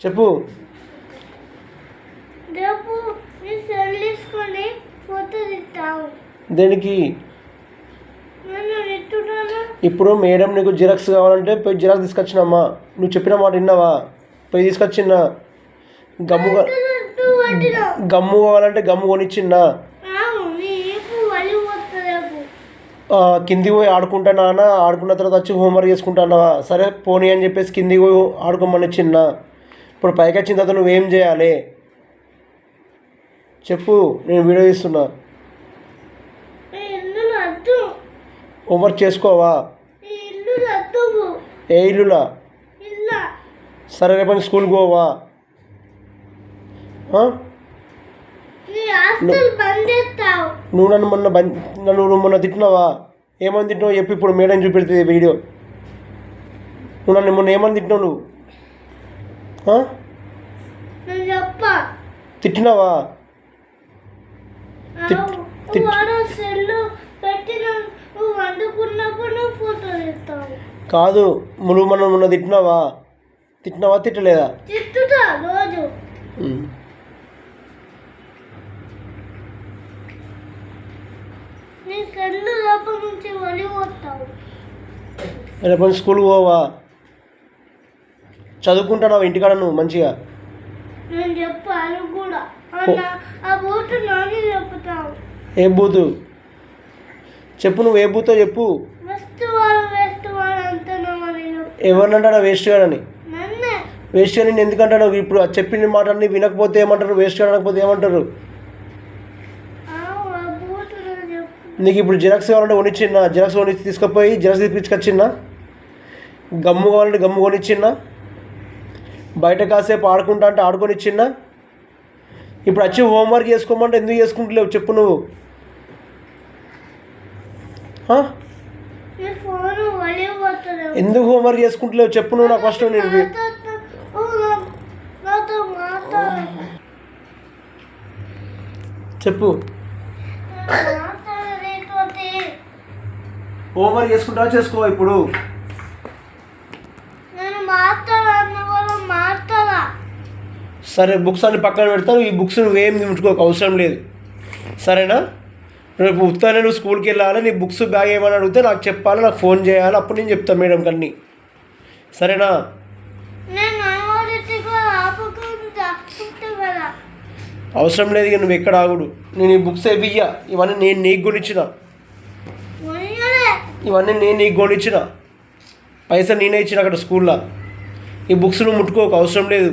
చెప్పు. దేనికి? ఇప్పుడు మేడం నీకు జిరాక్స్ కావాలంటే పోయి జిరాక్స్ తీసుకొచ్చినమ్మా. నువ్వు చెప్పిన మాట విన్నావా? పోయి తీసుకొచ్చిన్నా. గమ్ము కావాలంటే గమ్ము కొనిచ్చిన్నా. కిందికి పోయి ఆడుకుంటానా, ఆడుకున్న తర్వాత వచ్చి హోంవర్క్ చేసుకుంటున్నావా? సరే పోనీ అని చెప్పేసి కిందికి పోయి ఆడుకోమని చిన్న. ఇప్పుడు పైకి వచ్చిన తర్వాత నువ్వేం చేయాలి చెప్పు. నేను వీడియో తీస్తున్నా. హోంవర్క్ చేసుకోవా? ఏ ఇల్లులా? సరే రేపు స్కూల్కి పోవా? నువ్వు నన్ను మొన్న తిట్టినావా? ఏమని తిట్టినావు చెప్పి ఇప్పుడు మేడం చూపెడుతుంది వీడియో. నువ్వు నన్ను మొన్న ఏమని తిట్టినావు? నువ్వు తిట్టినావా? కాదు, నువ్వు మొన్న తిట్టినావా? తిట్టలేదా? రేపు స్కూల్కి పోవా? చదువుకుంటున్నావా ఇంటికాడ నువ్వు మంచిగా? ఏ బూతు చెప్పు. నువ్వు ఏ బూతో చెప్పు. ఎవరినంటాడా వేస్ట్ గాడని? వేస్ట్ గాని ఎందుకంటాడు? ఇప్పుడు చెప్పిన మాటని వినకపోతే ఏమంటారు? వేస్ట్ గాడు అనకపోతే ఏమంటారు? నీకు ఇప్పుడు జిరాక్స్ కావాలంటే కొనిచ్చిన్నా. జిరాక్స్ కొని తీసుకుపోయి జిరాక్స్ తీసుకొచ్చిన్నా. గమ్ము కావాలంటే గమ్ము కొనిచ్చిన్నా. బయట కాసేపు ఆడుకుంటా అంటే ఆడుకొనిచ్చిన్నా. ఇప్పుడు వచ్చి హోంవర్క్ చేసుకోమంటే ఎందుకు చేసుకుంటలేవు చెప్పు నువ్వు? ఎందుకు హోంవర్క్ చేసుకుంటలేవు చెప్పు నువ్వు నాకు ఫస్ట్. నేను చెప్పు. హోంవర్క్ చేసుకుంటావా చేసుకోవా ఇప్పుడు? సరే బుక్స్ అన్ని పక్కన పెడతావు. ఈ బుక్స్ నువ్వేం ముట్టుకోక అవసరం లేదు సరేనా? రేపు ఉత్తరానే నువ్వు స్కూల్కి వెళ్ళాలి. నీ బుక్స్ బ్యాగ్ ఏమని అడిగితే నాకు చెప్పాలి, నాకు ఫోన్ చేయాలి. అప్పుడు నేను చెప్తాను మేడం కన్నీ. సరేనా? అవసరం లేదు ఇక నువ్వు ఎక్కడ ఆగుడు. నేను ఈ బుక్స్ ఇవ్వయ్యా. ఇవన్నీ నేను నీకు కొనిచ్చిన. పైసలు నేనే ఇచ్చిన అక్కడ స్కూల్లో. ఈ బుక్స్ నువ్వు ముట్టుకోక అవసరం లేదు.